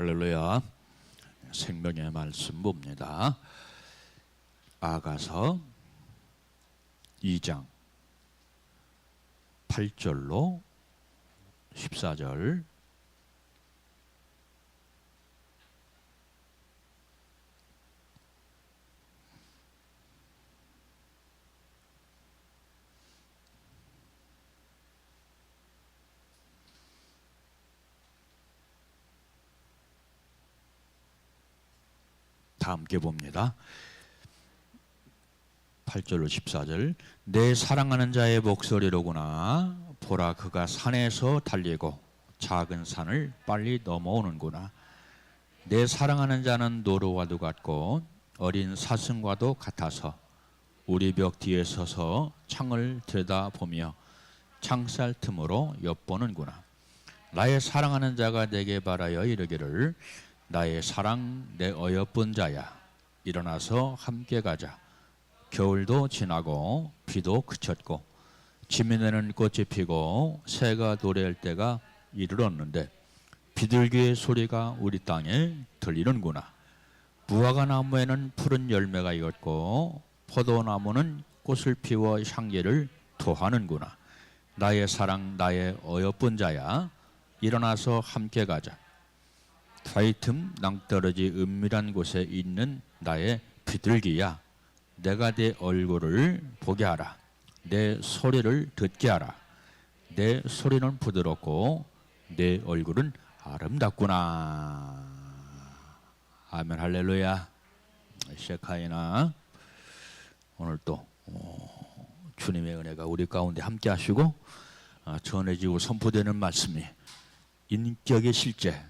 할렐루야. 생명의 말씀 봅니다. 아가서 2장 8절로 14절. 다 함께 봅니다. 8절로 14절. 내 사랑하는 자의 목소리로구나. 보라, 그가 산에서 달리고 작은 산을 빨리 넘어오는구나. 내 사랑하는 자는 노루와도 같고 어린 사슴과도 같아서 우리 벽 뒤에 서서 창을 들여다보며 창살 틈으로 엿보는구나. 나의 사랑하는 자가 내게 바라여 이르기를, 나의 사랑 내 어여쁜 자야, 일어나서 함께 가자. 겨울도 지나고 비도 그쳤고 지면에는 꽃이 피고 새가 노래할 때가 이르렀는데 비둘기의 소리가 우리 땅에 들리는구나. 무화과 나무에는 푸른 열매가 익었고 포도나무는 꽃을 피워 향기를 토하는구나. 나의 사랑 나의 어여쁜 자야, 일어나서 함께 가자. 사이틈 낭떠러지 은밀한 곳에 있는 나의 비둘기야, 내가 네 얼굴을 보게 하라. 내 소리를 듣게 하라. 내 소리는 부드럽고 내 얼굴은 아름답구나. 아멘. 할렐루야. 셰카이나, 오늘 또 주님의 은혜가 우리 가운데 함께 하시고 전해지고 선포되는 말씀이 인격의 실제,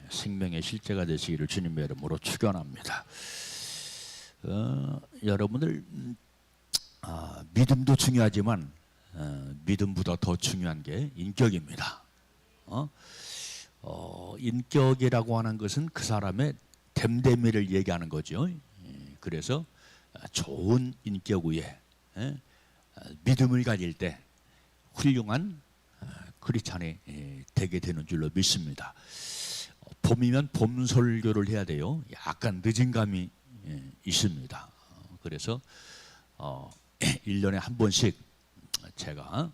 생명의 실제가 되시기를 주님의 이름으로 축원합니다. 여러분들, 믿음도 중요하지만 믿음보다 더 중요한 게 인격입니다. 인격이라고 하는 것은 그 사람의 됨됨이를 얘기하는 거죠. 그래서 좋은 인격 위에 믿음을 가질 때 훌륭한 크리스찬이 되게 되는 줄로 믿습니다. 봄이면 봄 설교를 해야 돼요. 약간 늦은 감이 있습니다. 그래서 1년에 한 번씩 제가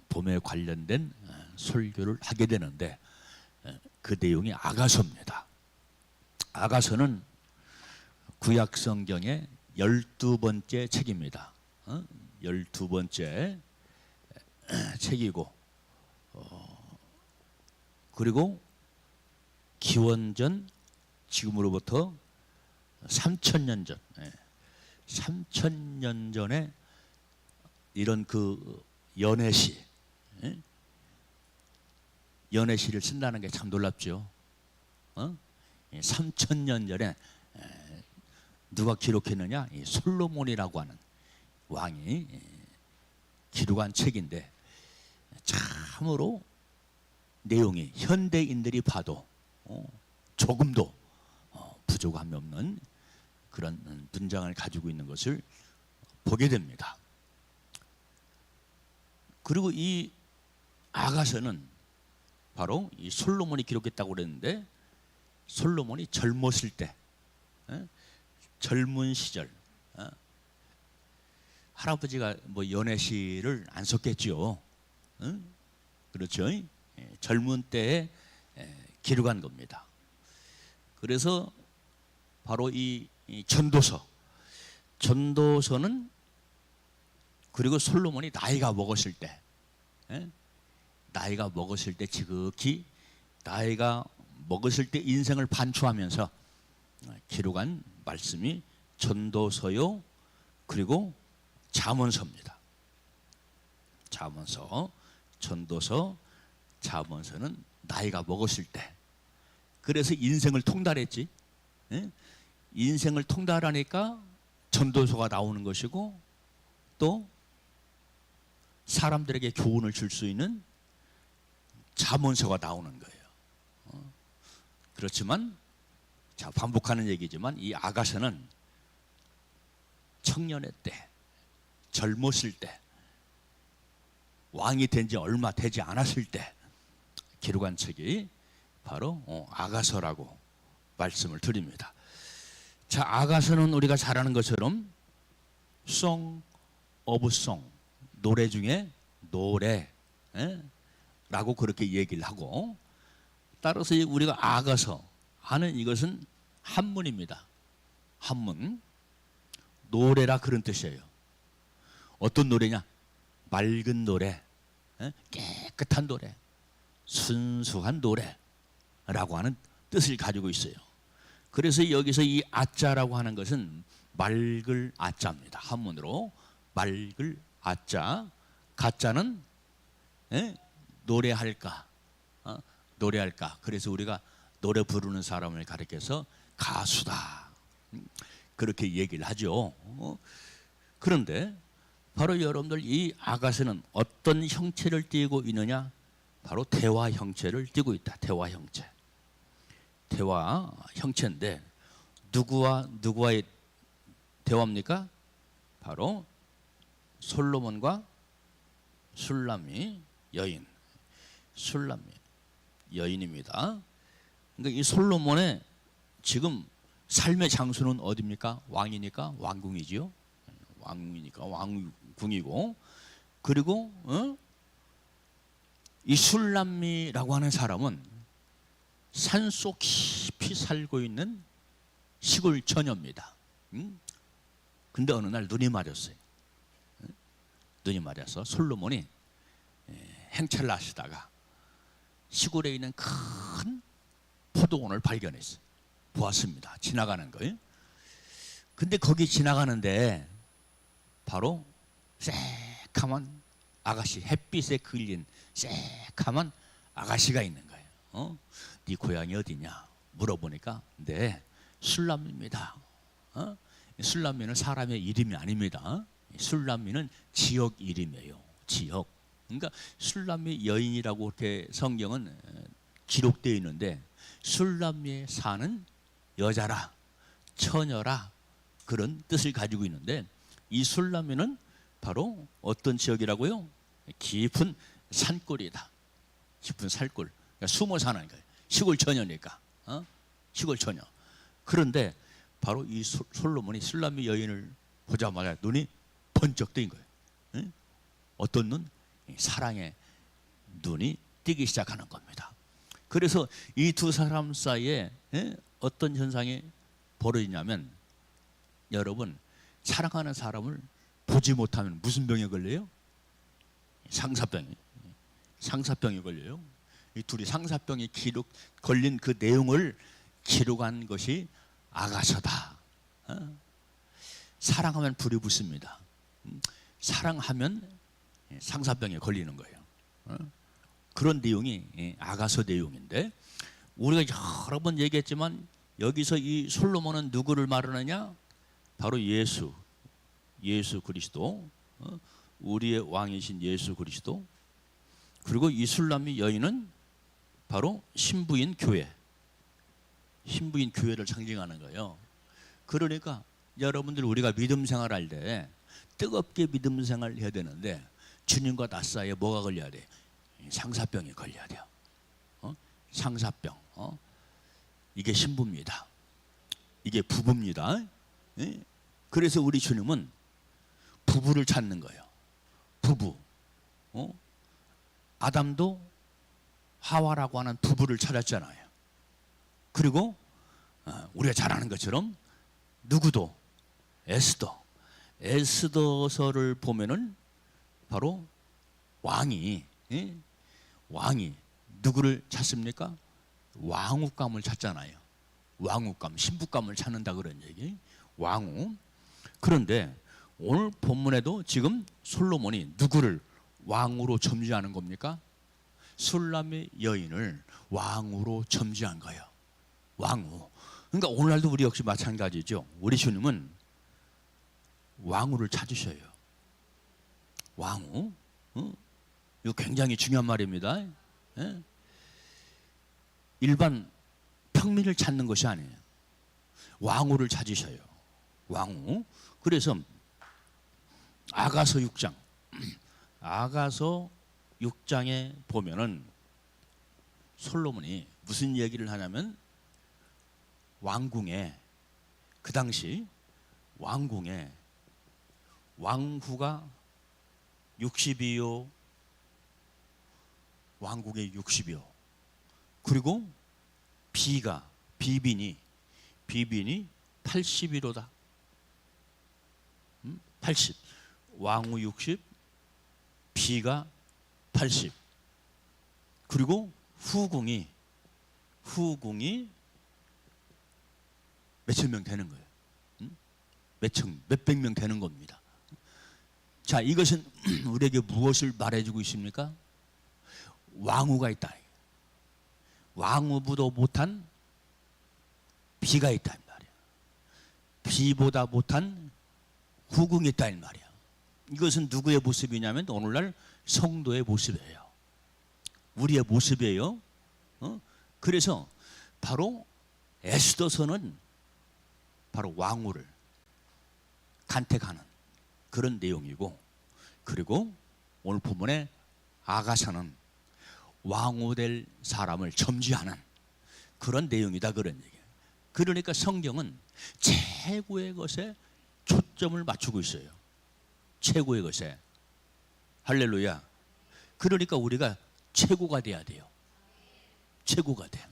봄에 관련된 설교를 하게 되는데 그 내용이 아가서입니다. 아가서는 구약 성경의 12번째 책입니다. 12번째 책이고, 그리고 기원전, 지금으로부터 3000년 전, 3000년 전에 이런 그 연애시, 연애시를 쓴다는 게 참 놀랍죠. 3000년 전에 누가 기록했느냐? 이 솔로몬이라고 하는 왕이 기록한 책인데 참으로 내용이 현대인들이 봐도 조금도 부족함이 없는 그런 문장을 가지고 있는 것을 보게 됩니다. 그리고 이 아가서는 바로 이 솔로몬이 기록했다고 그랬는데, 솔로몬이 젊었을 때, 젊은 시절, 할아버지가 뭐 연애시를 안 썼겠지요. 그렇죠? 젊은 때에 기록한 겁니다. 그래서 바로 이 전도서는 그리고 솔로몬이 나이가 먹었을 때, 나이가 먹었을 때, 지극히 나이가 먹었을 때 인생을 반추하면서 기록한 말씀이 전도서요, 그리고 잠언서입니다. 잠언서, 전도서, 잠언서는 나이가 먹었을 때, 그래서 인생을 통달했지. 인생을 통달하니까 전도서가 나오는 것이고, 또 사람들에게 교훈을 줄 수 있는 잠언서가 나오는 거예요. 그렇지만, 자, 반복하는 얘기지만 이 아가서는 청년의 때, 젊었을 때, 왕이 된 지 얼마 되지 않았을 때 기록한 책이 바로 아가서라고 말씀을 드립니다. 자, 아가서는 우리가 잘 아는 것처럼 Song of Song, 노래 중에 노래, 라고 그렇게 얘기를 하고, 따라서 우리가 아가서 하는 이것은 한문입니다. 한문. 노래라 그런 뜻이에요. 어떤 노래냐? 맑은 노래, 깨끗한 노래, 순수한 노래라고 하는 뜻을 가지고 있어요. 그래서 여기서 이 아자라고 하는 것은 맑을 아자입니다. 한문으로 맑을 아자. 가자는 노래할까, 노래할까. 그래서 우리가 노래 부르는 사람을 가리켜서 가수다, 그렇게 얘기를 하죠. 그런데 바로 여러분들 이 아가서는 어떤 형체를 띠고 있느냐? 바로 대화 형체를 띠고 있다. 대화 형체. 대화 형체인데 누구와 누구와의 대화입니까? 바로 솔로몬과 술람미 여인. 술람미 여인입니다. 그러니까 이 솔로몬의 지금 삶의 장소는 어디입니까? 왕이니까 왕궁이지요. 왕궁이니까 왕궁이고, 그리고 이 술람미라고 하는 사람은 산속 깊이 살고 있는 시골 처녀입니다. 근데 어느 날 눈이 맞았어요. 눈이 맞아서 솔로몬이 행차를 하시다가 시골에 있는 큰 포도원을 발견했어요. 보았습니다. 지나가는 거예요. 근데 거기 지나가는데 바로 새카만 아가씨, 햇빛에 그을린 새카만 아가씨가 있는 거예요. 네 고향이 어디냐 물어보니까 네, 술람미입니다. 술람미는 사람의 이름이 아닙니다. 술람미는 지역 이름이에요. 지역. 그러니까 술람미 여인이라고 이렇게 성경은 기록되어 있는데 술람미에 사는 여자라, 처녀라, 그런 뜻을 가지고 있는데 이 술람미는 바로 어떤 지역이라고요? 깊은 산골이다. 깊은 산골. 그러니까 숨어 사는 거예요. 시골 처녀니까. 시골 처녀. 그런데 바로 이 솔로몬이 술람미 여인을 보자마자 눈이 번쩍 뜨인 거예요. 어떤 눈? 사랑의 눈이 띄기 시작하는 겁니다. 그래서 이 두 사람 사이에 어떤 현상이 벌어지냐면, 여러분, 사랑하는 사람을 보지 못하면 무슨 병에 걸려요? 상사병에 걸려요. 이 둘이 상사병이 걸린 그 내용을 기록한 것이 아가서다. 사랑하면 불이 붙습니다. 사랑하면 상사병에 걸리는 거예요. 그런 내용이 아가서 내용인데, 우리가 여러 번 얘기했지만 여기서 이 솔로몬은 누구를 말하느냐? 바로 예수 그리스도, 우리의 왕이신 예수 그리스도. 그리고 이 술람미 여인은 바로 신부인 교회를 상징하는 거예요. 그러니까 여러분들, 우리가 믿음 생활할 때 뜨겁게 믿음 생활을 해야 되는데 주님과 나 사이에 뭐가 걸려야 돼? 상사병이 걸려야 돼요. 상사병. 이게 신부입니다. 이게 부부입니다. 그래서 우리 주님은 부부를 찾는 거예요. 부부. 아담도 하와라고 하는 부부를 찾았잖아요. 그리고 우리가 잘 아는 것처럼 누구도 에스더서를 보면은 바로 왕이 누구를 찾습니까? 왕후감을 찾잖아요. 왕후감, 신부감을 찾는다 그런 얘기. 왕후. 그런데 오늘 본문에도 지금 솔로몬이 누구를 왕으로 점지하는 겁니까? 술람미 여인을 왕으로 점지한 거예요. 왕후. 그러니까 오늘날도 우리 역시 마찬가지죠. 우리 주님은 왕후를 찾으셔요. 왕후. 이거 굉장히 중요한 말입니다. 일반 평민을 찾는 것이 아니에요. 왕후를 찾으셔요. 왕후. 그래서 아가서 6장에 보면은 솔로몬이 무슨 얘기를 하냐면 왕궁에 그 당시 왕궁에 왕후가 60이요, 왕궁에 60이요. 그리고 비빈이 80이로다. 80. 왕후 60, 비가 80. 그리고 후궁이 몇천 명 되는 거예요. 몇백 명 되는 겁니다. 자, 이것은 우리에게 무엇을 말해주고 있습니까? 왕후가 있다. 왕후보다 못한 비가 있다 이 말이야. 비보다 못한 후궁이 있다 이 말이야. 이것은 누구의 모습이냐면 오늘날 성도의 모습이에요. 우리의 모습이에요. 그래서 바로 에스더서는 바로 왕후를 간택하는 그런 내용이고, 그리고 오늘 본문의 아가서는 왕후 될 사람을 점지하는 그런 내용이다, 그런 얘기예요. 그러니까 성경은 최고의 것에 초점을 맞추고 있어요. 최고의 것에. 할렐루야. 그러니까 우리가 최고가 돼야 돼요. 최고가 돼.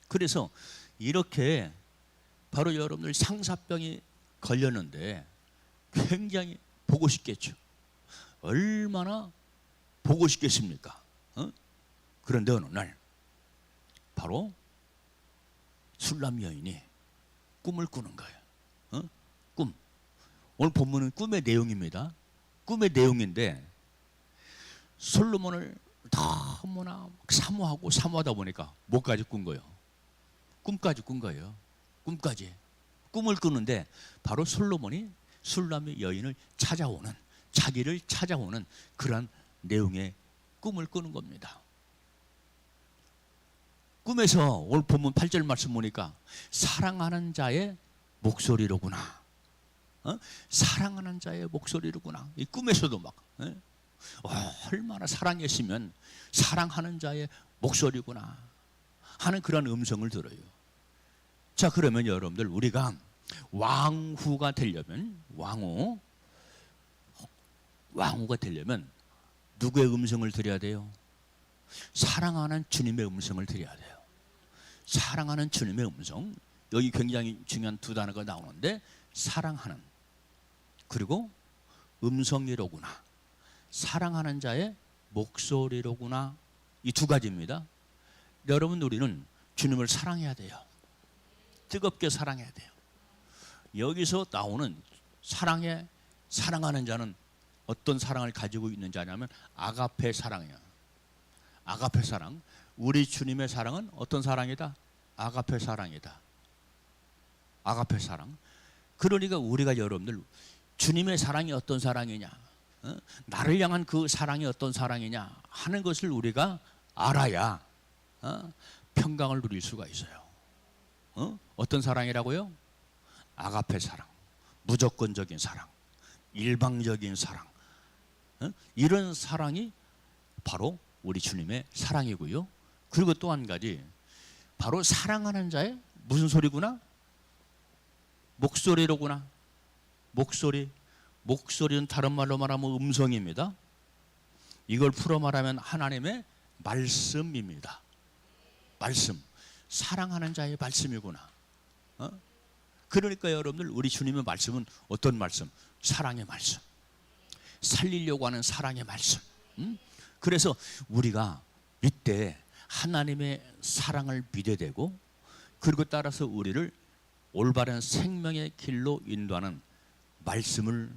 그래서 이렇게 바로 여러분들 상사병이 걸렸는데 굉장히 보고 싶겠죠. 얼마나 보고 싶겠습니까? 그런데 어느 날 바로 술람 여인이 꿈을 꾸는 거예요. 꿈. 오늘 본문은 꿈의 내용입니다. 꿈의 내용인데 솔로몬을 너무나 사모하다 보니까 뭐까지 꾼 거예요? 꿈까지 꾼 거예요. 꿈까지. 꿈을 꾸는데 바로 솔로몬이 술람의 여인을 찾아오는, 자기를 찾아오는 그런 내용의 꿈을 꾸는 겁니다. 꿈에서 오늘 본문 8절 말씀 보니까 사랑하는 자의 목소리로구나. 사랑하는 자의 목소리로구나. 이 꿈에서도 막 얼마나 사랑했으면 사랑하는 자의 목소리구나 하는 그런 음성을 들어요. 자, 그러면 여러분들 우리가 왕후가 되려면 왕후가 되려면 누구의 음성을 들어야 돼요? 사랑하는 주님의 음성을 들어야 돼요. 사랑하는 주님의 음성. 여기 굉장히 중요한 두 단어가 나오는데 사랑하는, 그리고 음성이로구나. 사랑하는 자의 목소리로구나. 이 두 가지입니다. 여러분, 우리는 주님을 사랑해야 돼요. 뜨겁게 사랑해야 돼요. 여기서 나오는 사랑하는 자는 어떤 사랑을 가지고 있는 자냐면 아가페 사랑이야. 아가페 사랑. 우리 주님의 사랑은 어떤 사랑이다? 아가페 사랑이다. 아가페 사랑. 그러니까 우리가 여러분들 주님의 사랑이 어떤 사랑이냐, 나를 향한 그 사랑이 어떤 사랑이냐 하는 것을 우리가 알아야 평강을 누릴 수가 있어요. 어떤 사랑이라고요? 아가페 사랑, 무조건적인 사랑, 일방적인 사랑. 이런 사랑이 바로 우리 주님의 사랑이고요. 그리고 또 한 가지, 바로 사랑하는 자의 무슨 소리구나? 목소리로구나. 목소리는 다른 말로 말하면 음성입니다. 이걸 풀어 말하면 하나님의 말씀입니다. 말씀. 사랑하는 자의 말씀이구나. 그러니까 여러분들 우리 주님의 말씀은 어떤 말씀? 사랑의 말씀. 살리려고 하는 사랑의 말씀. 그래서 우리가 이때 하나님의 사랑을 믿어야 되고, 그리고 따라서 우리를 올바른 생명의 길로 인도하는 말씀을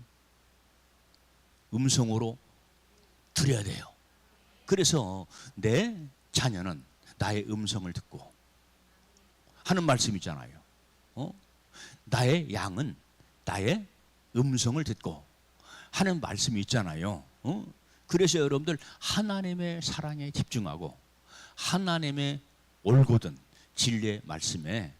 음성으로 드려야 돼요. 그래서 내 자녀는 나의 음성을 듣고 하는 말씀 있잖아요. 나의 양은 나의 음성을 듣고 하는 말씀이 있잖아요. 그래서 여러분들 하나님의 사랑에 집중하고 하나님의 올곧은 진리의 말씀에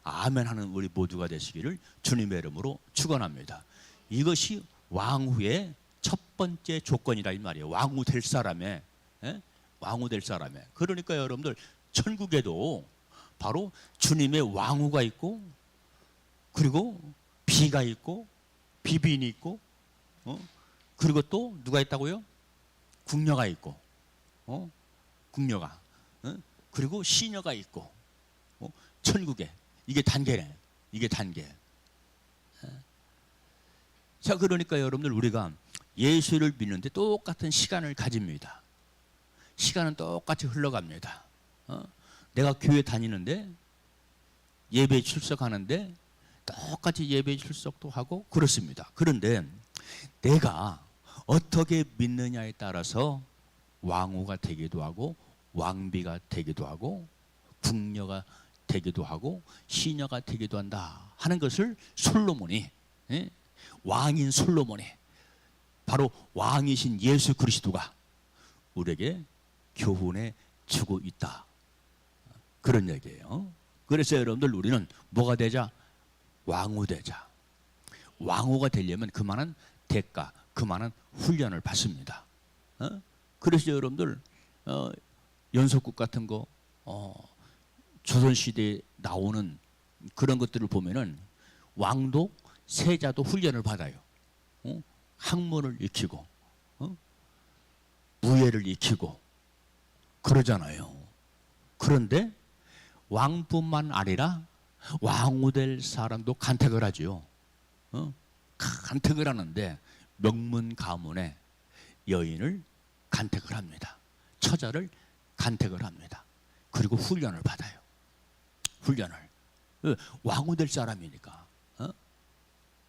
아멘하는 우리 모두가 되시기를 주님의 이름으로 축원합니다. 이것이 왕후의 첫 번째 조건이라 이 말이에요. 왕후 될 사람의. 그러니까 여러분들 천국에도 바로 주님의 왕후가 있고, 그리고 비가 있고, 비빈이 있고, 그리고 또 누가 있다고요? 궁녀가 있고, 궁녀가, 그리고 시녀가 있고, 천국에. 이게 단계네. 이게 단계. 자, 그러니까 여러분들, 우리가 예수를 믿는데 똑같은 시간을 가집니다. 시간은 똑같이 흘러갑니다. 내가 교회 다니는데, 예배 출석하는데 똑같이 예배 출석도 하고 그렇습니다. 그런데 내가 어떻게 믿느냐에 따라서 왕후가 되기도 하고, 왕비가 되기도 하고, 궁녀가 되기도 하고, 시녀가 되기도 한다 하는 것을 솔로몬이, 왕인 솔로몬이, 바로 왕이신 예수 그리스도가 우리에게 교훈해 주고 있다, 그런 얘기예요. 그래서 여러분들, 우리는 뭐가 되자? 왕후 되자. 왕후가 되려면 그만한 대가, 그만한 훈련을 받습니다. 그래서 여러분들, 연속국 같은 거, 조선시대에 나오는 그런 것들을 보면은 왕도 세자도 훈련을 받아요. 학문을 익히고, 무예를 익히고 그러잖아요. 그런데 왕뿐만 아니라 왕후 될 사람도 간택을 하죠. 간택을 하는데 명문 가문의 여인을 간택을 합니다. 처자를 간택을 합니다. 그리고 훈련을 받아요. 훈련을. 왕후 될 사람이니까.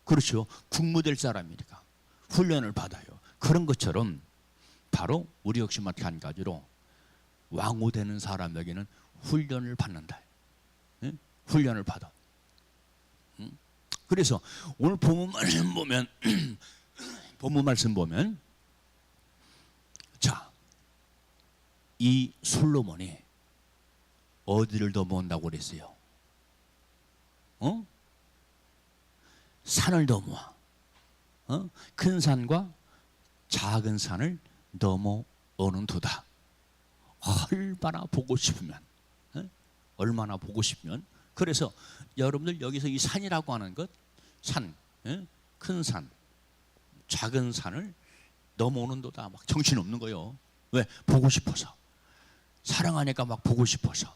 그렇죠. 국무 될 사람이니까 훈련을 받아요. 그런 것처럼 바로 우리 역시 마찬가지로 왕후 되는 사람에게는 훈련을 받는다. 훈련을 받아. 그래서 오늘 본문 말씀 보면 본문 말씀 보면, 자, 이 솔로몬이 어디를 넘어온다고 그랬어요? 산을 넘어와. 큰 산과 작은 산을 넘어오는 도다. 얼마나 보고 싶으면, 얼마나 보고 싶으면. 그래서 여러분들, 여기서 이 산이라고 하는 것, 산, 큰 산, 작은 산을 넘어오는 도다. 막 정신없는 거예요. 왜? 보고 싶어서. 사랑하니까 막 보고 싶어서.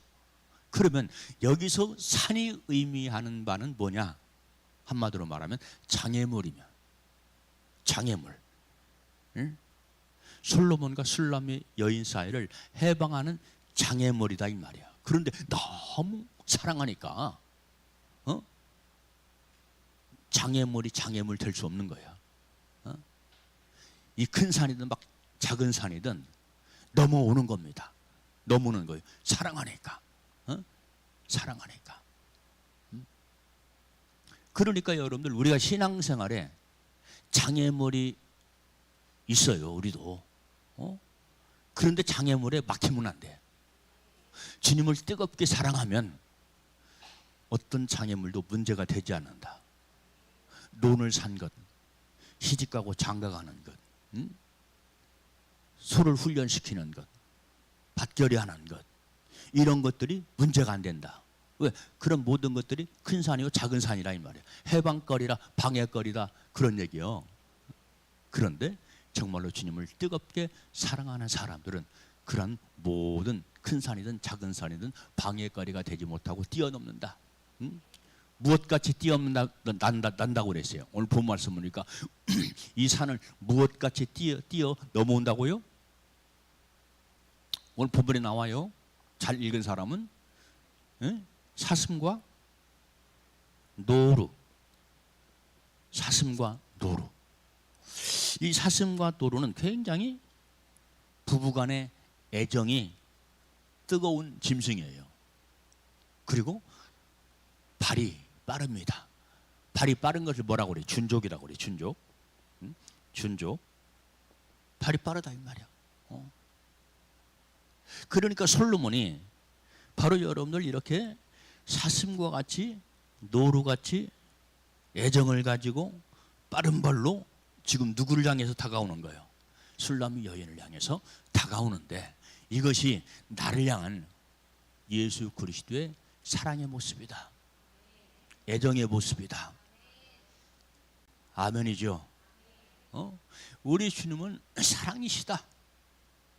그러면 여기서 산이 의미하는 바는 뭐냐? 한마디로 말하면 장애물이면, 장애물. 솔로몬과 술람의 여인 사이를 해방하는 장애물이다 이 말이야. 그런데 너무 사랑하니까 장애물이 장애물 될 수 없는 거야. 이 큰 산이든 막 작은 산이든 넘어오는 겁니다. 넘어오는 거예요. 사랑하니까. 사랑하니까. 그러니까 여러분들, 우리가 신앙생활에 장애물이 있어요. 우리도. 그런데 장애물에 막히면 안 돼. 주님을 뜨겁게 사랑하면 어떤 장애물도 문제가 되지 않는다. 논을 산 것, 시집가고 장가가는 것, 소를 훈련시키는 것, 밭결이하는 것, 이런 것들이 문제가 안 된다. 왜? 그런 모든 것들이 큰 산이요 작은 산이라 이 말이에요. 해방거리라 방해거리다, 그런 얘기요. 그런데 정말로 주님을 뜨겁게 사랑하는 사람들은 그런 모든 큰 산이든 작은 산이든 방해거리가 되지 못하고 뛰어넘는다. 무엇같이 뛰어난다고 그랬어요. 오늘 본 말씀 보니까 이 산을 무엇같이 뛰어 넘어온다고요? 오늘 본문에 나와요. 잘 읽은 사람은 사슴과 노루. 사슴과 노루. 이 사슴과 노루는 굉장히 부부간의 애정이 뜨거운 짐승이에요. 그리고 발이 빠릅니다. 발이 빠른 것을 뭐라고 그래? 준족이라고 그래. 준족. 준족. 발이 빠르다 이 말이야. 그러니까 솔로몬이 바로 여러분들 이렇게 사슴과 같이 노루같이 애정을 가지고 빠른 발로 지금 누구를 향해서 다가오는 거예요? 술람의 여인을 향해서 다가오는데, 이것이 나를 향한 예수 그리스도의 사랑의 모습이다. 애정의 모습이다. 아멘이죠. 우리 주님은 사랑이시다.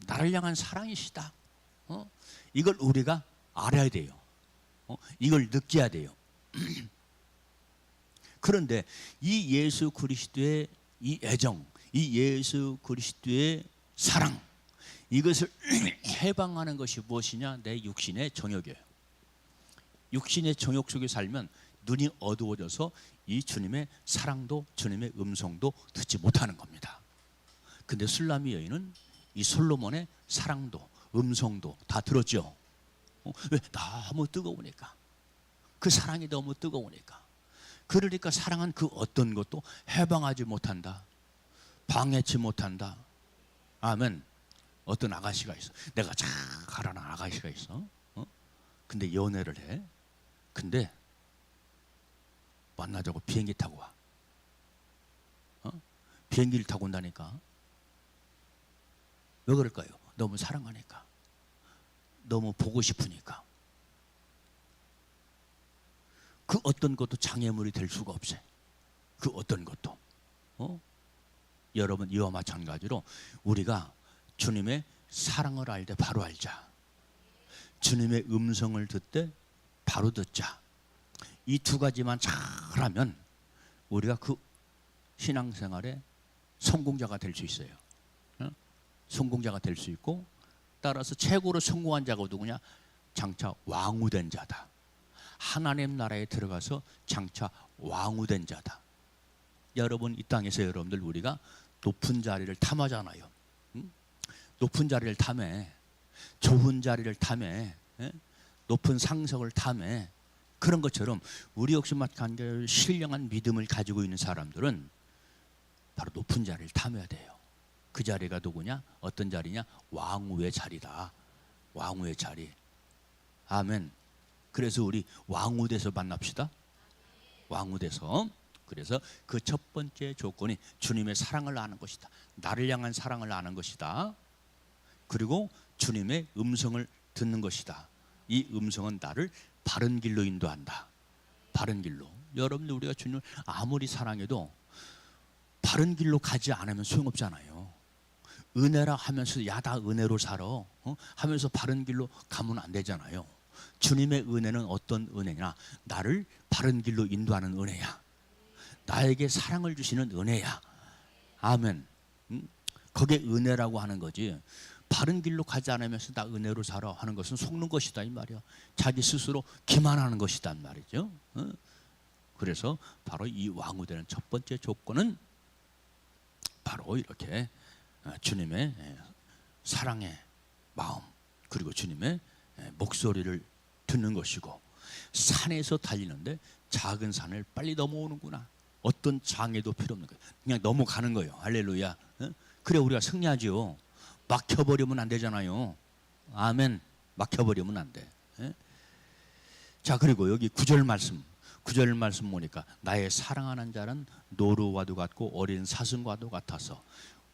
나를 향한 사랑이시다. 이걸 우리가 알아야 돼요. 이걸 느껴야 돼요. 그런데 이 예수 그리스도의 이 애정, 이 예수 그리스도의 사랑, 이것을 해방하는 것이 무엇이냐? 내 육신의 정욕이에요. 육신의 정욕 속에 살면 눈이 어두워져서 이 주님의 사랑도 주님의 음성도 듣지 못하는 겁니다. 근데 술라미 여인은 이 솔로몬의 사랑도 음성도 다 들었죠. 왜? 너무 뜨거우니까. 그 사랑이 너무 뜨거우니까. 그러니까 사랑한 그 어떤 것도 해방하지 못한다. 방해치 못한다. 아멘. 어떤 아가씨가 있어. 내가 잘 가라는 아가씨가 있어. 근데 연애를 해. 근데 만나자고 비행기 타고 와. 비행기를 타고 온다니까. 왜 그럴까요? 너무 사랑하니까. 너무 보고 싶으니까. 그 어떤 것도 장애물이 될 수가 없어요. 그 어떤 것도. 여러분, 이와 마찬가지로 우리가 주님의 사랑을 알 때 바로 알자. 주님의 음성을 듣되 바로 듣자. 이 두 가지만 잘하면 우리가 그 신앙생활에 성공자가 될 수 있어요. 성공자가 될 수 있고, 따라서 최고로 성공한 자가 누구냐? 장차 왕후된 자다. 하나님 나라에 들어가서 장차 왕후된 자다. 여러분, 이 땅에서 여러분들 우리가 높은 자리를 탐하잖아요. 높은 자리를 탐해. 좋은 자리를 탐해. 높은 상석을 탐해. 그런 것처럼 우리 역시 마찬가지로 신령한 믿음을 가지고 있는 사람들은 바로 높은 자리를 탐해야 돼요. 그 자리가 누구냐? 어떤 자리냐? 왕후의 자리다. 왕후의 자리. 아멘. 그래서 우리 왕후돼서 만납시다. 왕후돼서. 그래서 그 첫 번째 조건이 주님의 사랑을 아는 것이다. 나를 향한 사랑을 아는 것이다. 그리고 주님의 음성을 듣는 것이다. 이 음성은 나를 바른 길로 인도한다. 바른 길로. 여러분들, 우리가 주님을 아무리 사랑해도 바른 길로 가지 않으면 소용없잖아요. 은혜라 하면서 야다 은혜로 살아 하면서 바른 길로 가면 안 되잖아요. 주님의 은혜는 어떤 은혜냐? 나를 바른 길로 인도하는 은혜야. 나에게 사랑을 주시는 은혜야. 아멘. 그게 은혜라고 하는 거지. 바른 길로 가지 않으면서 나 은혜로 살아 하는 것은 속는 것이다 이 말이야. 자기 스스로 기만하는 것이단 말이죠. 그래서 바로 이 왕후되는 첫 번째 조건은 바로 이렇게 주님의 사랑의 마음, 그리고 주님의 목소리를 듣는 것이고, 산에서 달리는데 작은 산을 빨리 넘어오는구나. 어떤 장애도 필요 없는 거예요. 그냥 넘어가는 거예요. 할렐루야. 그래 우리가 승리하지요. 막혀버리면 안 되잖아요. 아멘. 막혀버리면 안 돼. 자, 그리고 여기 9절 말씀 보니까 나의 사랑하는 자는 노루와도 같고 어린 사슴과도 같아서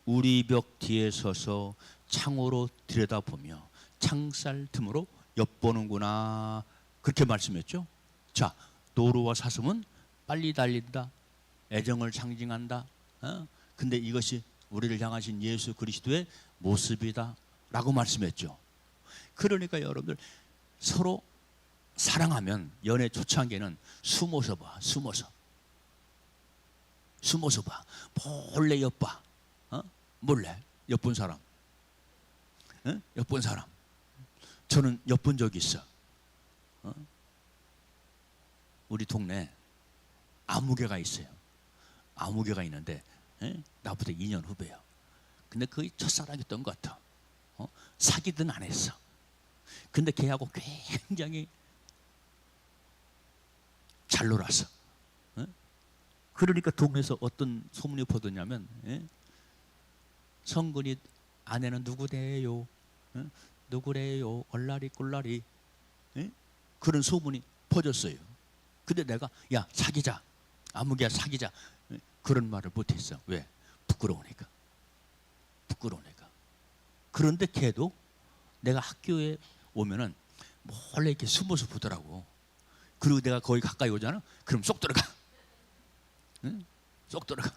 우리 벽 뒤에 서서 창호로 들여다보며 창살 틈으로 엿보는구나. 그렇게 말씀했죠. 자, 노루와 사슴은 빨리 달린다. 애정을 상징한다. 근데 이것이 우리를 향하신 예수 그리스도의 모습이다 라고 말씀했죠. 그러니까 여러분들 서로 사랑하면 연애 초창기에는 숨어서 봐. 숨어서 봐. 몰래 엿봐. 몰래 엿본 사람. 엿본 사람. 저는 엿본 적이 있어. 우리 동네에 아무개가 있어요. 아무개가 있는데 나보다 2년 후배야. 근데 거의 첫사랑이었던 것 같아. 사귀든 안 했어. 근데 걔하고 굉장히 잘 놀았어. 그러니까 동네에서 어떤 소문이 퍼졌냐면 성근이 아내는 누구래요? 누구래요? 얼라리 꼴라리. 그런 소문이 퍼졌어요. 근데 내가 야 사귀자. 아무개야 사귀자. 그런 말을 못했어. 왜? 부끄러우니까. 그런데 걔도 내가 학교에 오면은 몰래 이렇게 숨어서 보더라고. 그리고 내가 거기 가까이 오잖아. 그럼 쏙 들어가. 응? 쏙 들어가.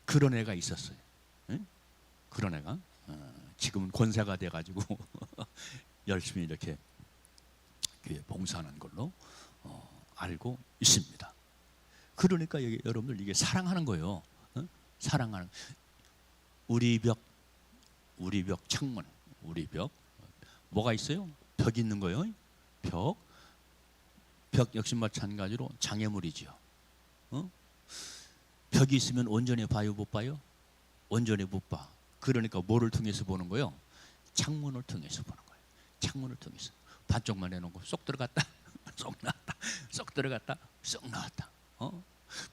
그런 애가 있었어요. 응? 그런 애가 지금은 권세가 돼가지고 열심히 이렇게 교회 봉사하는 걸로 알고 있습니다. 그러니까 여러분들 이게 사랑하는 거예요. 사랑하는 우리 벽 창문, 우리 벽 뭐가 있어요? 벽이 있는 거예요. 벽 역시 마찬가지로 장애물이죠. 벽이 있으면 온전히 봐요, 못 봐요? 온전히 못 봐. 그러니까 뭐를 통해서 보는 거예요? 창문을 통해서 보는 거예요. 창문을 통해서 반쪽만 해놓고 쏙 들어갔다, 쏙 나왔다, 쏙 들어갔다, 쏙 나왔다.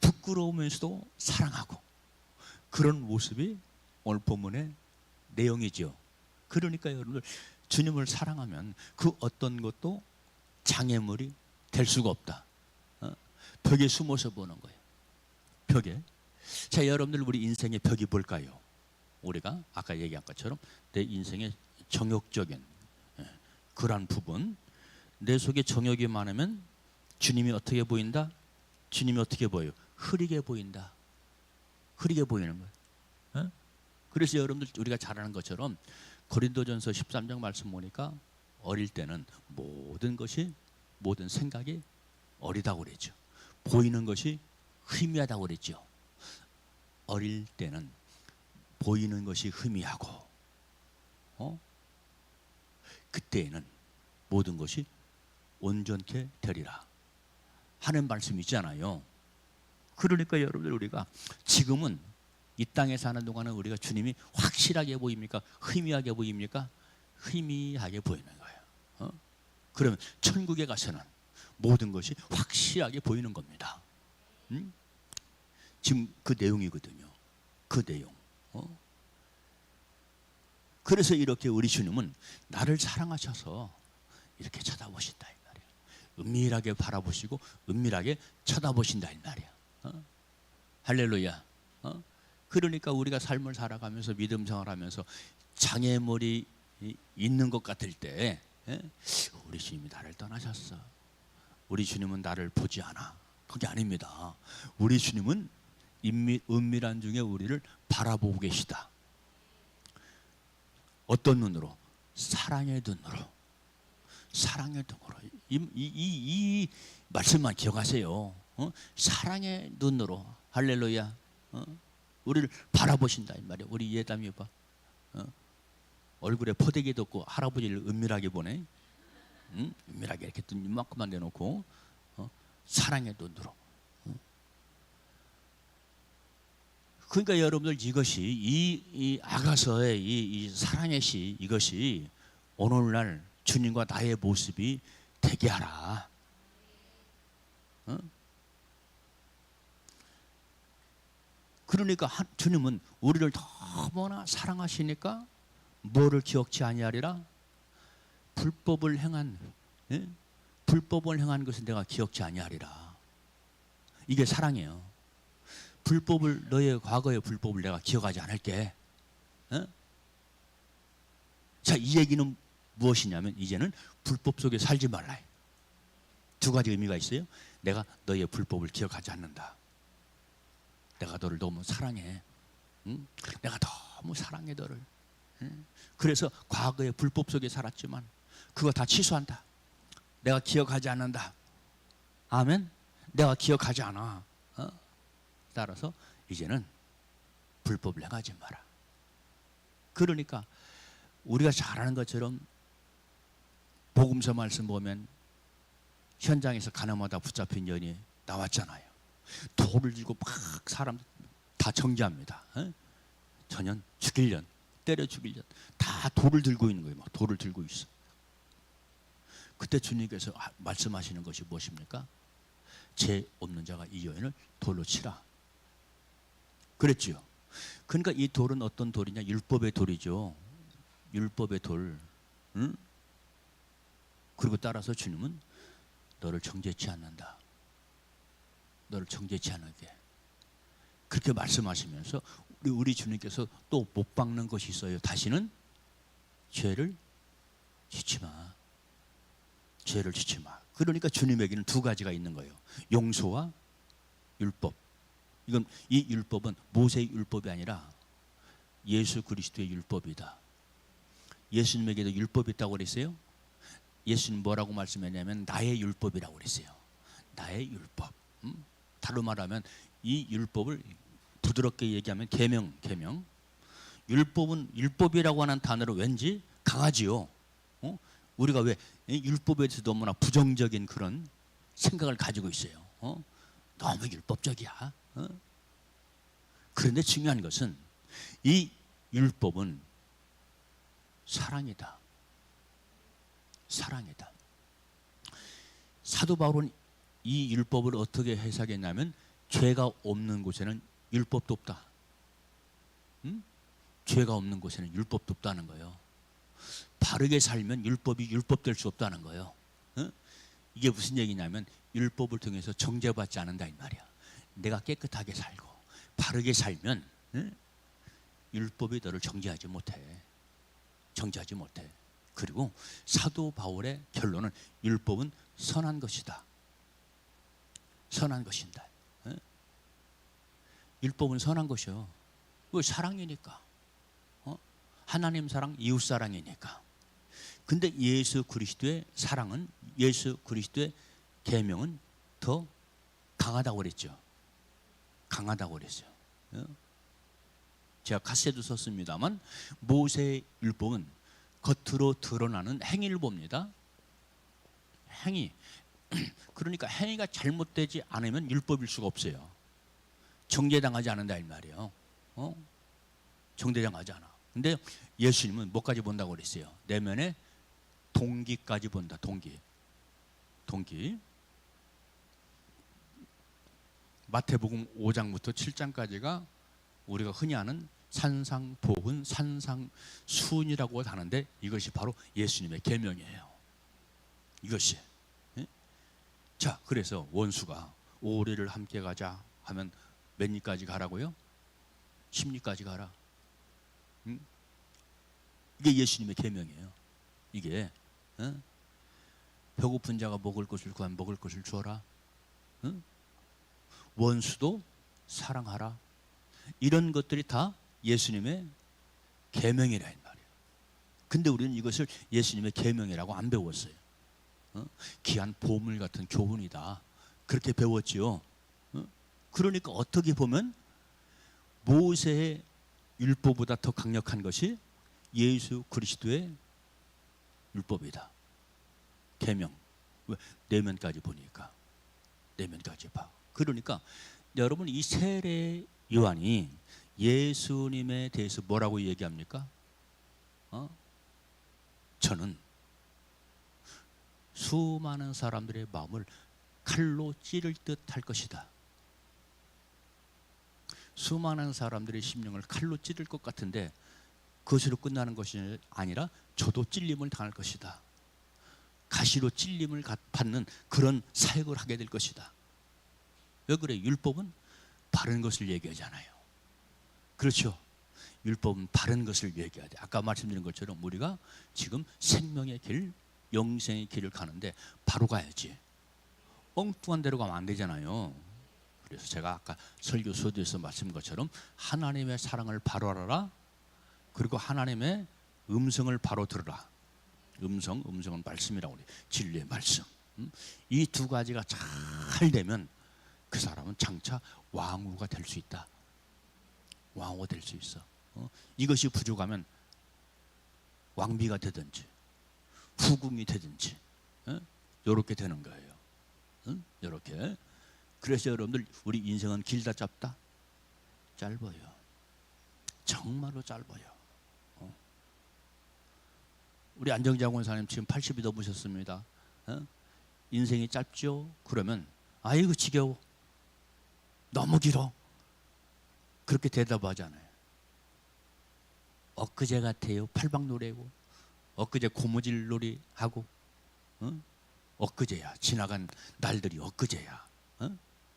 부끄러우면서도 사랑하고 그런 모습이 오늘 본문의 내용이죠. 그러니까 여러분들 주님을 사랑하면 그 어떤 것도 장애물이 될 수가 없다. 벽에 숨어서 보는 거예요. 벽에. 자, 여러분들 우리 인생의 벽이 뭘까요? 우리가 아까 얘기한 것처럼 내 인생의 정욕적인 그러한 부분, 내 속에 정욕이 많으면 주님이 어떻게 보인다? 주님이 어떻게 보여요? 흐리게 보인다. 흐리게 보이는 거예요. 그래서 여러분들 우리가 잘 아는 것처럼 고린도전서 13장 말씀 보니까 어릴 때는 모든 생각이 어리다고 그랬죠. 보이는 것이 희미하다고 그랬죠. 어릴 때는 보이는 것이 희미하고 그때에는 모든 것이 온전케 되리라 하는 말씀이 있잖아요. 그러니까 여러분들 우리가 지금은 이 땅에 사는 동안은 우리가 주님이 확실하게 보입니까? 희미하게 보입니까? 희미하게 보이는 거예요. 그러면 천국에 가서는 모든 것이 확실하게 보이는 겁니다. 지금 그 내용이거든요. 그 내용. 그래서 이렇게 우리 주님은 나를 사랑하셔서 이렇게 쳐다보신다 이 말이야. 은밀하게 바라보시고 은밀하게 쳐다보신다 이 말이야. 할렐루야. 그러니까 우리가 삶을 살아가면서 믿음 생활하면서 장애물이 있는 것 같을 때 우리 주님이 나를 떠나셨어. 우리 주님은 나를 보지 않아. 그게 아닙니다. 우리 주님은 은밀한 중에 우리를 바라보고 계시다. 어떤 눈으로? 사랑의 눈으로. 사랑의 눈으로. 이 말씀만 기억하세요. 사랑의 눈으로. 할렐루야. 우리를 바라보신다 이 말이야. 우리 예담이 봐. 얼굴에 포대기도 없고 할아버지를 은밀하게 보네. 은밀하게 이렇게 눈 이만큼만 내놓고 사랑의 눈으로. 그러니까 여러분들 이것이 이 아가서의 이 사랑의 시 이것이 오늘날 주님과 나의 모습이 되게 하라. 그러니까 주님은 우리를 너무나 사랑하시니까 뭐를 기억지 아니하리라? 불법을 행한 것은 내가 기억지 아니하리라. 이게 사랑이에요. 너의 과거의 불법을 내가 기억하지 않을게. 자, 이 얘기는 무엇이냐면 이제는 불법 속에 살지 말라. 두 가지 의미가 있어요. 내가 너의 불법을 기억하지 않는다. 내가 너를 너무 사랑해. 내가 너무 사랑해 너를. 그래서 과거의 불법 속에 살았지만 그거 다 취소한다. 내가 기억하지 않는다. 아멘. 내가 기억하지 않아. 따라서 이제는 불법을 행하지 마라. 그러니까 우리가 잘 아는 것처럼 복음서 말씀 보면 현장에서 가늠하다 붙잡힌 여인이 나왔잖아요. 돌을 들고 막 사람 다 정죄합니다. 전년 죽일년 때려 죽일년 다 돌을 들고 있는 거예요. 막 돌을 들고 있어. 그때 주님께서 말씀하시는 것이 무엇입니까? 죄 없는 자가 이 여인을 돌로 치라 그랬지요. 그러니까 이 돌은 어떤 돌이냐? 율법의 돌이죠. 율법의 돌. 그리고 따라서 주님은 너를 정죄치 않는다. 너를 정죄치 않게. 그렇게 말씀하시면서 우리 주님께서 또 못 박는 것이 있어요. 다시는 죄를 짓지 마. 죄를 짓지 마. 그러니까 주님에게는 두 가지가 있는 거예요. 용서와 율법. 이건 이 율법은 모세의 율법이 아니라 예수 그리스도의 율법이다. 예수님에게도 율법이 있다고 그랬어요. 예수님 뭐라고 말씀했냐면 나의 율법이라고 그랬어요. 나의 율법. 다른 말하면 이 율법을 부드럽게 얘기하면 계명. 율법은 율법이라고 하는 단어로 왠지 강하지요. 우리가 왜 율법에 대해서 너무나 부정적인 그런 생각을 가지고 있어요. 너무 율법적이야. 그런데 중요한 것은 이 율법은 사랑이다. 사랑이다. 사도 바울은 이 율법을 어떻게 해석했냐면 죄가 없는 곳에는 율법도 없다. 죄가 없는 곳에는 율법도 없다는 거예요. 바르게 살면 율법이 율법될 수 없다는 거예요. 이게 무슨 얘기냐면 율법을 통해서 정죄받지 않는다 이 말이야. 내가 깨끗하게 살고 바르게 살면 율법이 너를 정죄하지 못해. 정죄하지 못해. 그리고 사도 바울의 결론은 율법은 선한 것이다. 선한 것인다. 율법은 선한 것이요. 왜? 사랑이니까. 하나님 사랑, 이웃 사랑이니까. 근데 예수 그리스도의 사랑은, 예수 그리스도의 계명은 더 강하다고 그랬죠. 강하다고 그랬어요. 제가 카세도 썼습니다만 모세의 율법은 겉으로 드러나는 행위를 봅니다. 행위. 그러니까 행위가 잘못되지 않으면 율법일 수가 없어요. 정죄당하지 않는다 이 말이에요. 정죄당하지 않아. 근데 예수님은 뭐까지 본다고 그랬어요? 내면의 동기까지 본다. 동기. 마태복음 5장부터 7장까지가 우리가 흔히 아는 산상보훈, 산상수훈이라고 하는데 이것이 바로 예수님의 계명이에요. 이것이. 자, 그래서 원수가 5리를 함께 가자 하면 몇 리까지 가라고요? 10리까지 가라. 이게 예수님의 계명이에요. 이게 배고픈 자가 먹을 것을 구하면 먹을 것을 주어라. 원수도 사랑하라. 이런 것들이 다 예수님의 계명이라 이 말이에요. 근데 우리는 이것을 예수님의 계명이라고 안 배웠어요. 귀한 보물 같은 교훈이다. 그렇게 배웠지요. 그러니까 어떻게 보면 모세의 율법보다 더 강력한 것이 예수 그리스도의 율법이다. 계명. 왜? 내면까지 보니까. 내면까지 봐. 그러니까 여러분 이 세례 요한이 예수님에 대해서 뭐라고 얘기합니까? 저는 수많은 사람들의 마음을 칼로 찌를 듯 할 것이다. 수많은 사람들의 심령을 칼로 찌를 것 같은데 그것으로 끝나는 것이 아니라 저도 찔림을 당할 것이다. 가시로 찔림을 받는 그런 사역을 하게 될 것이다. 왜 그래? 율법은 바른 것을 얘기하잖아요. 그렇죠? 율법은 바른 것을 얘기해야 돼. 아까 말씀드린 것처럼 우리가 지금 생명의 길, 영생의 길을 가는데 바로 가야지. 엉뚱한 데로 가면 안 되잖아요. 그래서 제가 아까 설교 서두에서 말씀드린 것처럼 하나님의 사랑을 바로 알아라. 그리고 하나님의 음성을 바로 들으라. 음성은 말씀이라고 그래요. 진리의 말씀. 이 두 가지가 잘 되면 그 사람은 장차 왕후가 될 수 있다. 왕후가 될 수 있어. 이것이 부족하면 왕비가 되든지 후궁이 되든지 이렇게 되는 거예요. 이렇게. 그래서 여러분들 우리 인생은 길다 짧다? 짧아요. 정말로 짧아요. 우리 안정자 권사님 지금 80이 넘으셨습니다. 인생이 짧죠? 그러면 아이고 지겨워. 너무 길어. 그렇게 대답하잖아요. 엊그제 같아요. 팔방놀이하고 엊그제 고무줄 놀이 하고 엊그제야. 지나간 날들이 엊그제야.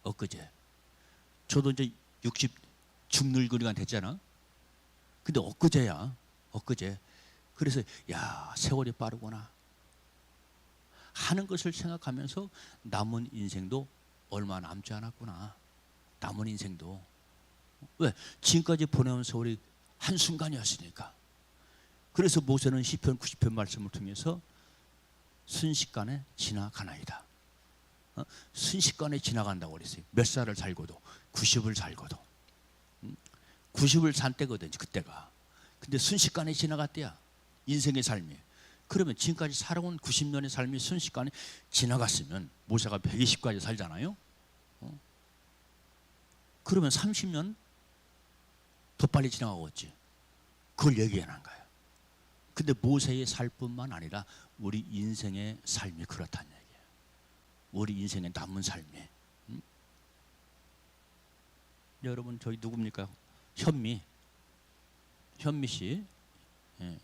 엊그제. 저도 이제 60 중늙은이가 됐잖아. 근데 엊그제야. 엊그제. 그래서 야 세월이 빠르구나. 하는 것을 생각하면서 남은 인생도 얼마 남지 않았구나. 남은 인생도. 왜? 지금까지 보내온 세월이 한순간이었으니까. 그래서 모세는 시편 90편 말씀을 통해서 순식간에 지나가나이다. 순식간에 지나간다고 그랬어요. 몇 살을 살고도 90을 살고도 90을 산 때거든요. 그때가. 근데 순식간에 지나갔대야. 인생의 삶이. 그러면 지금까지 살아온 90년의 삶이 순식간에 지나갔으면 모세가 120까지 살잖아요. 그러면 30년 더 빨리 지나가겠지. 그걸 얘기하는 거예요. 근데 모세의 살뿐만 아니라 우리 인생의 삶이 그렇다는 얘기예요. 우리 인생의 남은 삶이. 여러분 저희 누굽니까? 현미 씨. 예.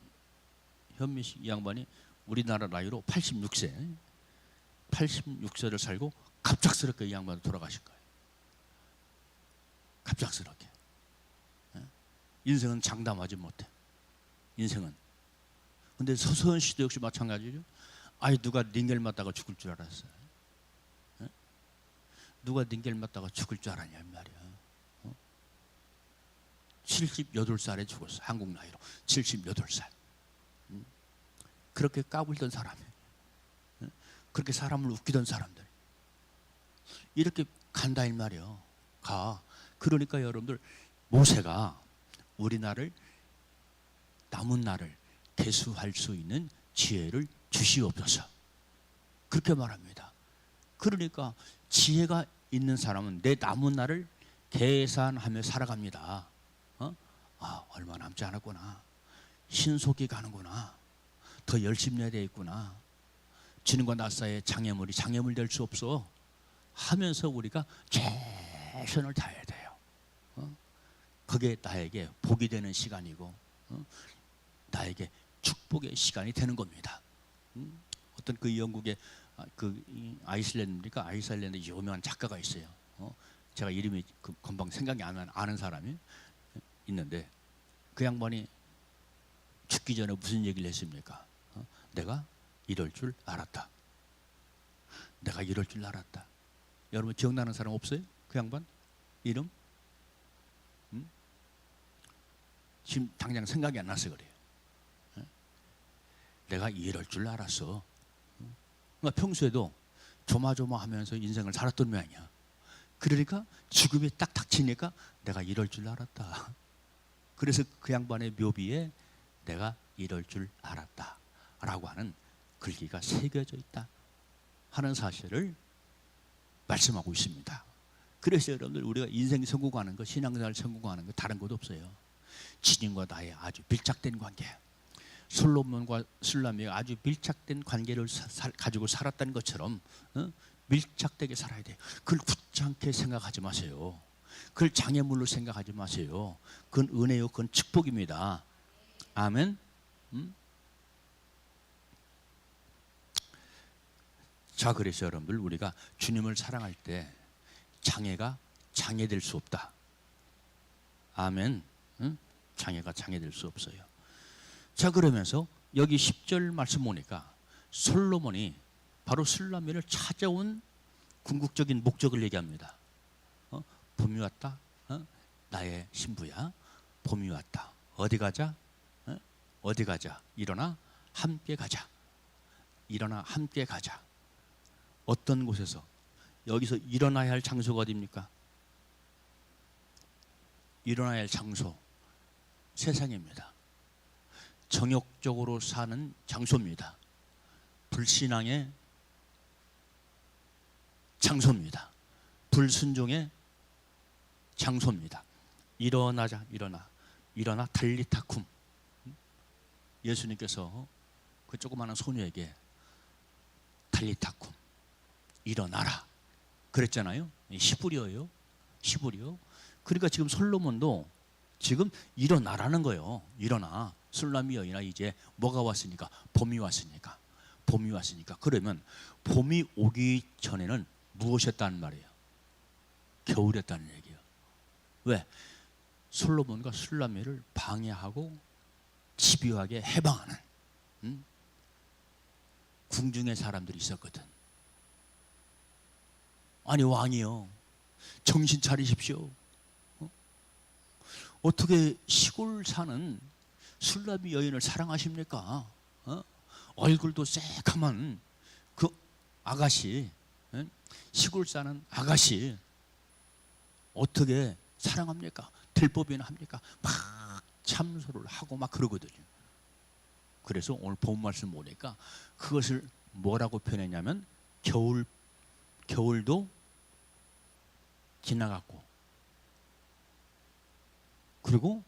현미 씨 이 양반이 우리나라 나이로 86세를 살고 갑작스럽게 이 양반이 돌아가신 거예요. 갑작스럽게. 예? 인생은 장담하지 못해. 인생은. 근데 서서은 씨도 역시 마찬가지죠. 아이 누가 링겔 맞다가 죽을 줄 알았어요. 예? 누가 링겔 맞다가 죽을 줄 알았냐 말이야. 78살에 죽었어. 한국 나이로 78살. 그렇게 까불던 사람이, 그렇게 사람을 웃기던 사람들 이렇게 간다 이 말이에요. 가. 그러니까 여러분들 모세가 우리나라를 남은 날을 계수할 수 있는 지혜를 주시옵소서. 그렇게 말합니다. 그러니까 지혜가 있는 사람은 내 남은 날을 계산하며 살아갑니다. 아, 얼마 남지 않았구나. 신속히 가는구나. 더 열심히 해야 되겠구나. 주님과 나 사이에 장애물 될 수 없어 하면서 우리가 최선을 다해야 돼요. 그게 나에게 복이 되는 시간이고 나에게 축복의 시간이 되는 겁니다. 어떤 그 영국의 아이슬란드 유명한 작가가 있어요. 제가 이름이 금방 생각이 안 나는 사람이 있는데 그 양반이 죽기 전에 무슨 얘기를 했습니까? 내가 이럴 줄 알았다. 내가 이럴 줄 알았다. 여러분 기억나는 사람 없어요? 그 양반 이름? 지금 당장 생각이 안 나서 그래요. 내가 이럴 줄 알았어. 그러니까 평소에도 조마조마하면서 인생을 살았던 모양이야. 그러니까 죽음이 딱 닥치니까 내가 이럴 줄 알았다. 그래서 그 양반의 묘비에 내가 이럴 줄 알았다 라고 하는 글귀가 새겨져 있다 하는 사실을 말씀하고 있습니다. 그래서 여러분들 우리가 인생 성공하는 것, 신앙생활 성공하는 것 다른 것 없어요. 주님과 나의 아주 밀착된 관계, 솔로몬과 술라미가 아주 밀착된 관계를 가지고 살았다는 것처럼 밀착되게 살아야 돼요. 그걸 굳지않게 생각하지 마세요. 그걸 장애물로 생각하지 마세요. 그건 은혜요, 그건 축복입니다. 아멘. 자, 그래서 여러분들 우리가 주님을 사랑할 때 장애가 장애될 수 없다. 아멘. 장애가 장애될 수 없어요. 자, 그러면서 여기 10절 말씀 보니까 솔로몬이 바로 술라미를 찾아온 궁극적인 목적을 얘기합니다. 봄이 왔다. 나의 신부야. 봄이 왔다. 어디 가자? 어디 가자? 일어나 함께 가자. 일어나 함께 가자. 어떤 곳에서? 여기서 일어나야 할 장소가 어디입니까? 일어나야 할 장소 세상입니다. 정욕적으로 사는 장소입니다. 불신앙의 장소입니다. 불순종의 장소입니다. 일어나자. 일어나 달리타쿰. 예수님께서 그 조그마한 소녀에게 달리타쿰 일어나라 그랬잖아요. 히브리어예요. 그러니까 지금 솔로몬도 지금 일어나라는 거예요. 일어나. 술라미 여인아, 이제 뭐가 왔으니까? 봄이 왔으니까. 그러면 봄이 오기 전에는 무엇이었다는 말이에요? 겨울이었다는 얘기예요. 왜? 솔로몬과 술라미를 방해하고 집요하게 해방하는 궁중에 사람들이 있었거든. 아니 왕이요, 정신 차리십시오. 어떻게 시골 사는 술람이 여인을 사랑하십니까? 얼굴도 새카만 그 아가씨, 시골 사는 아가씨 어떻게 사랑합니까? 될 법이나 합니까? 막 참소를 하고 막 그러거든요. 그래서 오늘 본 말씀 보니까 그것을 뭐라고 표현했냐면 겨울도 지나갔고 그리고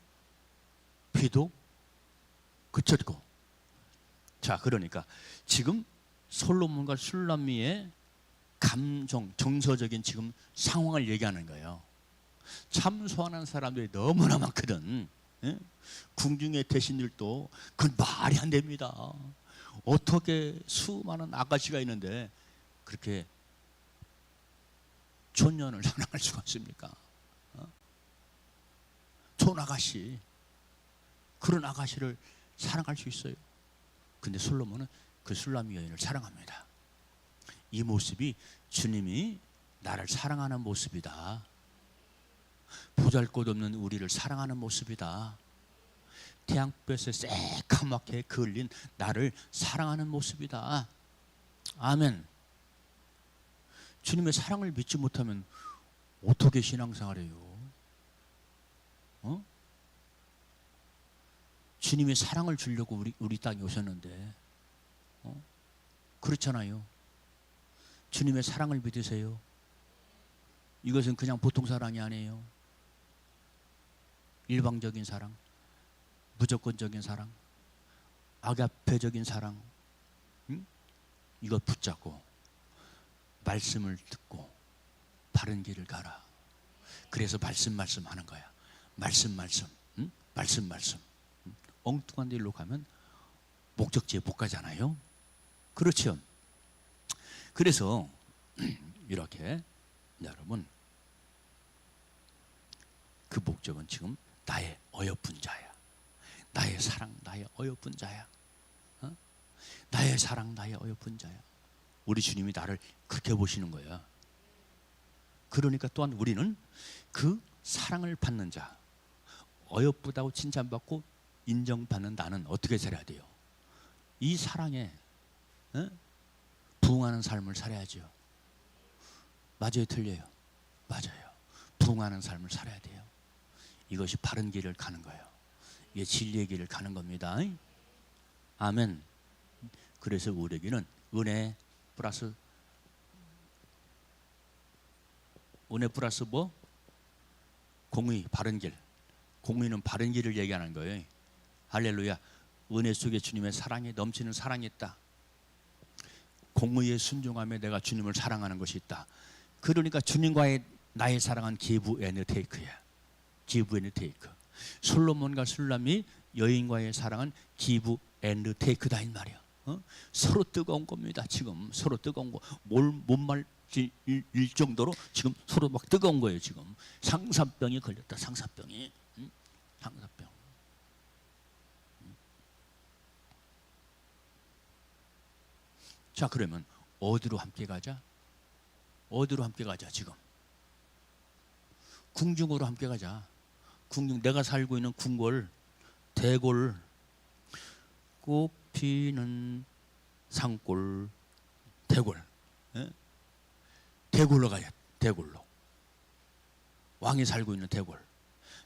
비도 그쳤고. 자, 그러니까 지금 솔로몬과 술람미의 감정, 정서적인 지금 상황을 얘기하는 거예요. 참소하는 사람들이 너무나 많거든. 예? 궁중의 대신들도 그건 말이 안 됩니다. 어떻게 수많은 아가씨가 있는데 그렇게 촌년을 사랑할 수가 있습니까? 촌아가씨, 그런 아가씨를 사랑할 수 있어요. 근데 솔로몬은 그 술람미 여인을 사랑합니다. 이 모습이 주님이 나를 사랑하는 모습이다. 보잘것없는 우리를 사랑하는 모습이다. 태양볕에 새까맣게 그을린 나를 사랑하는 모습이다. 아멘. 주님의 사랑을 믿지 못하면 어떻게 신앙생활해요? 주님의 사랑을 주려고 우리 땅에 오셨는데, 그렇잖아요. 주님의 사랑을 믿으세요. 이것은 그냥 보통 사랑이 아니에요. 일방적인 사랑, 무조건적인 사랑, 아가페적인 사랑. 이것 붙잡고 말씀을 듣고 바른 길을 가라. 그래서 말씀 하는 거야. 말씀. 엉뚱한 데로 가면 목적지에 못 가잖아요. 그렇죠. 그래서 이렇게 여러분, 그 목적은 지금 나의 어여쁜 자야. 나의 사랑, 나의 어여쁜 자야. 나의 사랑, 나의 어여쁜 자야. 우리 주님이 나를 그렇게 보시는 거야. 그러니까 또한 우리는 그 사랑을 받는 자, 어여쁘다고 칭찬받고 인정받는 나는 어떻게 살아야 돼요? 이 사랑에 부응하는 삶을 살아야죠. 맞아요, 틀려요? 맞아요. 부응하는 삶을 살아야 돼요. 이것이 바른 길을 가는 거예요. 이게 진리의 길을 가는 겁니다. 아멘. 그래서 우리에게는 은혜 플러스 뭐? 공의, 바른 길. 공의는 바른 길을 얘기하는 거예요. 할렐루야. 은혜 속에 주님의 사랑이 넘치는 사랑이 있다. 공의에 순종하며 내가 주님을 사랑하는 것이 있다. 그러니까 주님과의 나의 사랑은 give and take야. give and take. 솔로몬과 술람이 여인과의 사랑은 give and take다 이 말이야. 서로 뜨거운 겁니다. 지금 서로 뜨거운 거. 못 말릴 정도로 지금 서로 막 뜨거운 거예요. 지금 상사병이 걸렸다. 상사병이. 상사병. 자, 그러면 어디로 함께 가자? 어디로 함께 가자? 지금 궁중으로 함께 가자. 궁중, 내가 살고 있는 궁궐, 대궐, 꽃피는 산골, 대궐. 대궐로 가야. 대궐로. 왕이 살고 있는 대궐.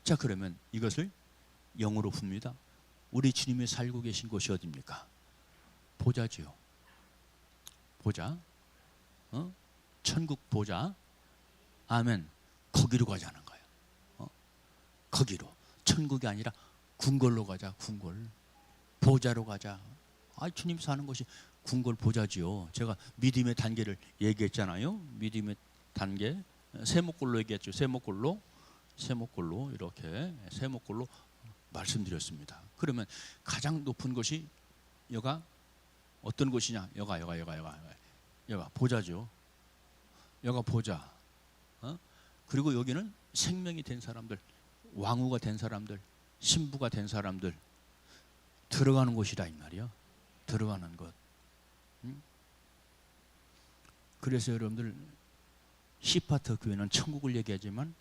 자, 그러면 이것을 영어로 풉니다. 우리 주님이 살고 계신 곳이 어디입니까? 보좌지요. 보좌. 천국 보좌. 아멘. 거기로 가자는 거예요. 거기로. 천국이 아니라 궁궐로 가자. 궁궐. 보좌로 가자. 아, 주님 사는 것이 궁궐 보좌지요. 제가 믿음의 단계를 얘기했잖아요. 믿음의 단계. 세목골로 얘기했죠. 세목골로 이렇게 세목골로 말씀드렸습니다. 그러면 가장 높은 곳이 여가 어떤 곳이냐? 여가 보좌죠. 여가 보좌. 그리고 여기는 생명이 된 사람들, 왕후가 된 사람들, 신부가 된 사람들 들어가는 곳이다 이 말이야. 들어가는 곳. 그래서 여러분들 C파트 교회는 천국을 얘기하지만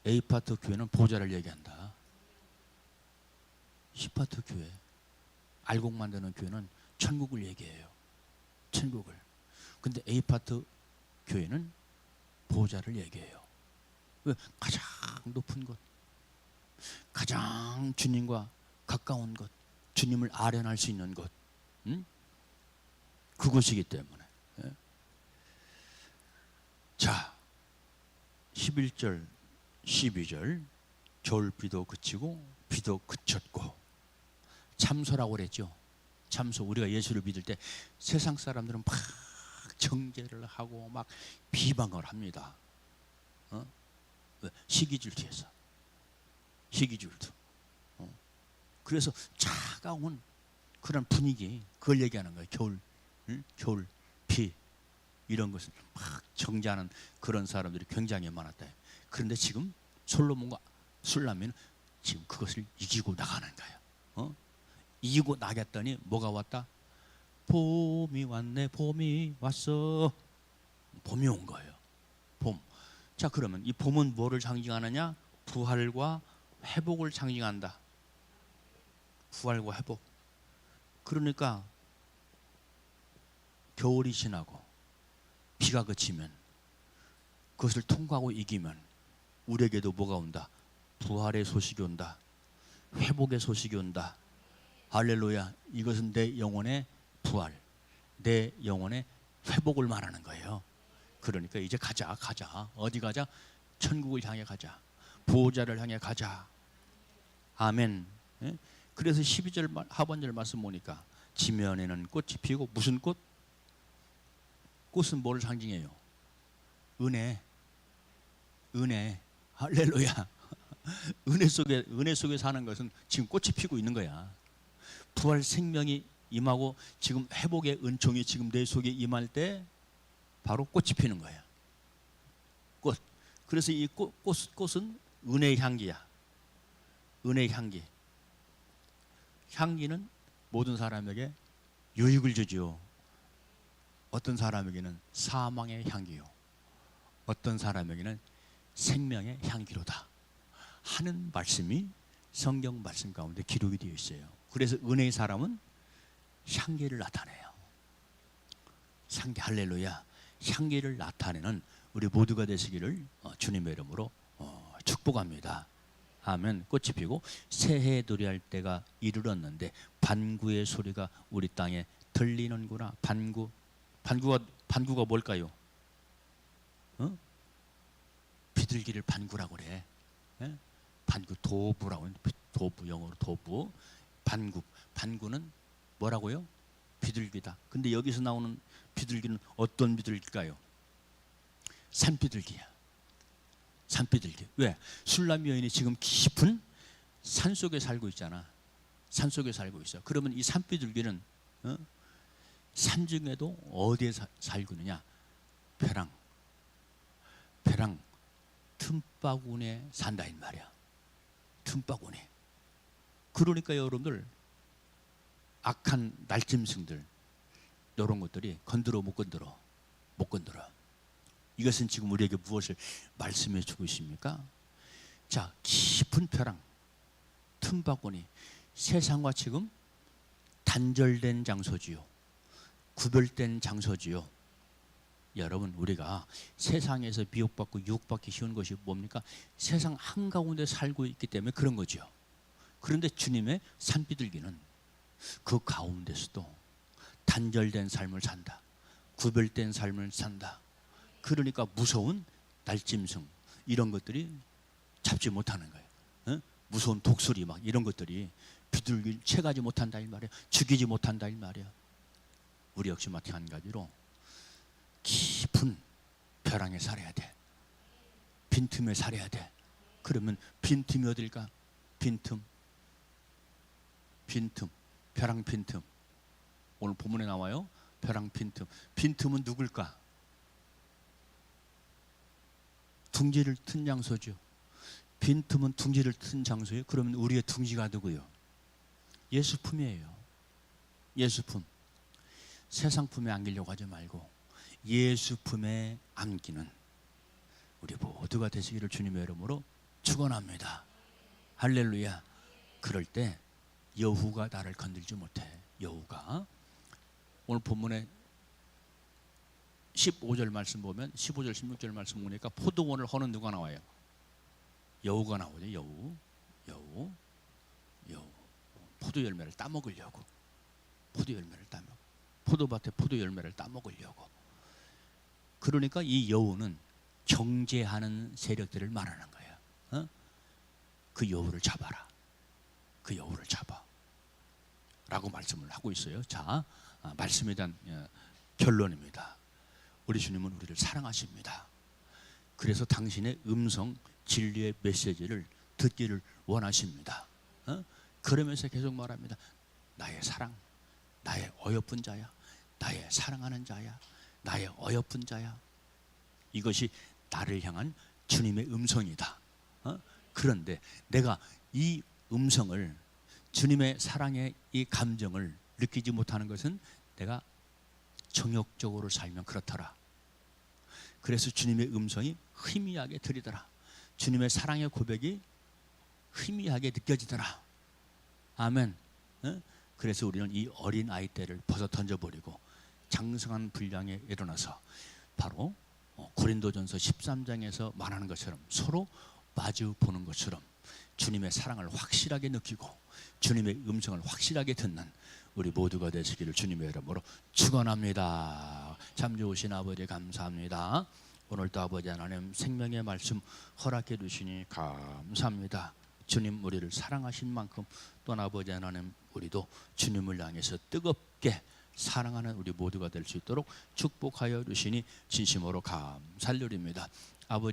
A파트 교회는 보좌를 얘기한다. C파트 교회, 알곡 만드는 교회는 천국을 얘기해요. 천국을. 근데 A파트 교회는 보좌를 얘기해요. 왜? 가장 높은 곳, 가장 주님과 가까운 곳, 주님을 아련할 수 있는 곳, 그곳이기 때문에. 자, 11절, 12절, 겨울비도 그치고 비도 그쳤고, 참소라고 그랬죠. 참소. 우리가 예수를 믿을 때 세상 사람들은 막 정죄를 하고 막 비방을 합니다. 시기질투에서, 시기질투. 그래서 차가운 그런 분위기, 그걸 얘기하는 거예요. 겨울, 겨울, 비 이런 것을 막 정죄하는 그런 사람들이 굉장히 많았다. 그런데 지금 솔로몬과 술람미는 지금 그것을 이기고 나가는 거예요. 이기고 나갔더니 뭐가 왔다? 봄이 왔네, 봄이 왔어. 봄이 온 거예요. 봄. 자, 그러면 이 봄은 뭐를 상징하느냐? 부활과 회복을 상징한다. 부활과 회복. 그러니까 겨울이 지나고 비가 그치면 그것을 통과하고 이기면 우리에게도 뭐가 온다? 부활의 소식이 온다. 회복의 소식이 온다. 할렐루야. 이것은 내 영혼의 부활, 내 영혼의 회복을 말하는 거예요. 그러니까 이제 가자. 어디 가자? 천국을 향해 가자. 보호자를 향해 가자. 아멘. 그래서 12절 하반절 말씀 보니까 지면에는 꽃이 피고, 무슨 꽃? 꽃은 뭐를 상징해요? 은혜. 할렐루야. 은혜 속에 사는 것은 지금 꽃이 피고 있는 거야. 부활 생명이 임하고 지금 회복의 은총이 지금 내 속에 임할 때 바로 꽃이 피는 거야. 꽃. 그래서 이 꽃은 은혜의 향기야. 은혜의 향기. 향기는 모든 사람에게 유익을 주지요. 어떤 사람에게는 사망의 향기요, 어떤 사람에게는 생명의 향기로다 하는 말씀이 성경 말씀 가운데 기록이 되어 있어요. 그래서 은혜의 사람은 향기를 나타내요. 향기. 할렐루야. 향기를 나타내는 우리 모두가 되시기를 주님의 이름으로 축복합니다. 아멘. 꽃이 피고 새해 노래할 때가 이르렀는데 반구의 소리가 우리 땅에 들리는구나. 반구가 뭘까요? 비둘기를 반구라고 그래. 반구, 도부라고. 도부, 영어로 도부. 반구는 뭐라고요? 비둘기다. 근데 여기서 나오는 비둘기는 어떤 비둘기일까요? 산비둘기야. 산비둘기. 왜? 술람 여인이 지금 깊은 산속에 살고 있잖아. 산속에 살고 있어. 그러면 이 산비둘기는 산 중에도 어디에 살고 있느냐? 벼랑 틈바구니에 산다 이 말이야. 틈바구니. 그러니까 여러분들 악한 날짐승들 이런 것들이 건드려 못 건드려. 이것은 지금 우리에게 무엇을 말씀해 주고 있습니까? 자, 깊은 벼랑, 틈바구니, 세상과 지금 단절된 장소지요. 구별된 장소지요. 여러분, 우리가 세상에서 미혹받고 유혹받기 쉬운 것이 뭡니까? 세상 한가운데 살고 있기 때문에 그런 거죠. 그런데 주님의 산비둘기는 그 가운데서도 단절된 삶을 산다. 구별된 삶을 산다. 그러니까 무서운 날짐승 이런 것들이 잡지 못하는 거예요. 무서운 독수리 막 이런 것들이 비둘기를 채가지 못한다 이 말이야. 죽이지 못한다 이 말이야. 우리 역시 마찬가지로 깊은 벼랑에 살아야 돼. 빈틈에 살아야 돼. 그러면 빈틈이 어딜까? 빈틈. 벼랑 빈틈. 오늘 본문에 나와요. 벼랑 빈틈. 빈틈은 누굴까? 둥지를 튼 장소죠. 빈틈은 둥지를 튼 장소예요. 그러면 우리의 둥지가 누구요? 예수 품이에요. 예수 품. 세상 품에 안기려고 하지 말고 예수 품에 안기는 우리 모두가 되시기를 주님의 이름으로 축원합니다. 할렐루야. 그럴 때 여우가 나를 건들지 못해. 여우가 오늘 본문에 15절 말씀 보면 15절 16절 말씀 보니까 포도원을 허는 누가 나와요? 여우가 나오죠. 여우. 포도 열매를 따먹으려고. 포도밭에 포도 열매를 따먹으려고. 그러니까 이 여우는 경제하는 세력들을 말하는 거예요. 그 여우를 잡아라. 그 여우를 잡아. 라고 말씀을 하고 있어요. 자, 말씀에 대한 결론입니다. 우리 주님은 우리를 사랑하십니다. 그래서 당신의 음성, 진리의 메시지를 듣기를 원하십니다. 그러면서 계속 말합니다. 나의 사랑, 나의 어여쁜 자야, 나의 사랑하는 자야, 나의 어여쁜 자야. 이것이 나를 향한 주님의 음성이다. 그런데 내가 이 음성을, 주님의 사랑의 이 감정을 느끼지 못하는 것은 내가 정욕적으로 살면 그렇더라. 그래서 주님의 음성이 희미하게 들리더라. 주님의 사랑의 고백이 희미하게 느껴지더라. 아멘. 그래서 우리는 이 어린 아이 때를 벗어 던져버리고 장성한 분량에 일어나서 바로 고린도전서 13장에서 말하는 것처럼 서로 마주 보는 것처럼 주님의 사랑을 확실하게 느끼고 주님의 음성을 확실하게 듣는 우리 모두가 되시기를 주님의 이름으로 축원합니다. 참 좋으신 아버지 감사합니다. 오늘도 아버지 하나님 생명의 말씀 허락해 주시니 감사합니다. 주님 우리를 사랑하신 만큼 또 아버지 하나님 우리도 주님을 향해서 뜨겁게 사랑하는 우리 모두가 될 수 있도록 축복하여 주시니 진심으로 감사를 드립니다. 아버지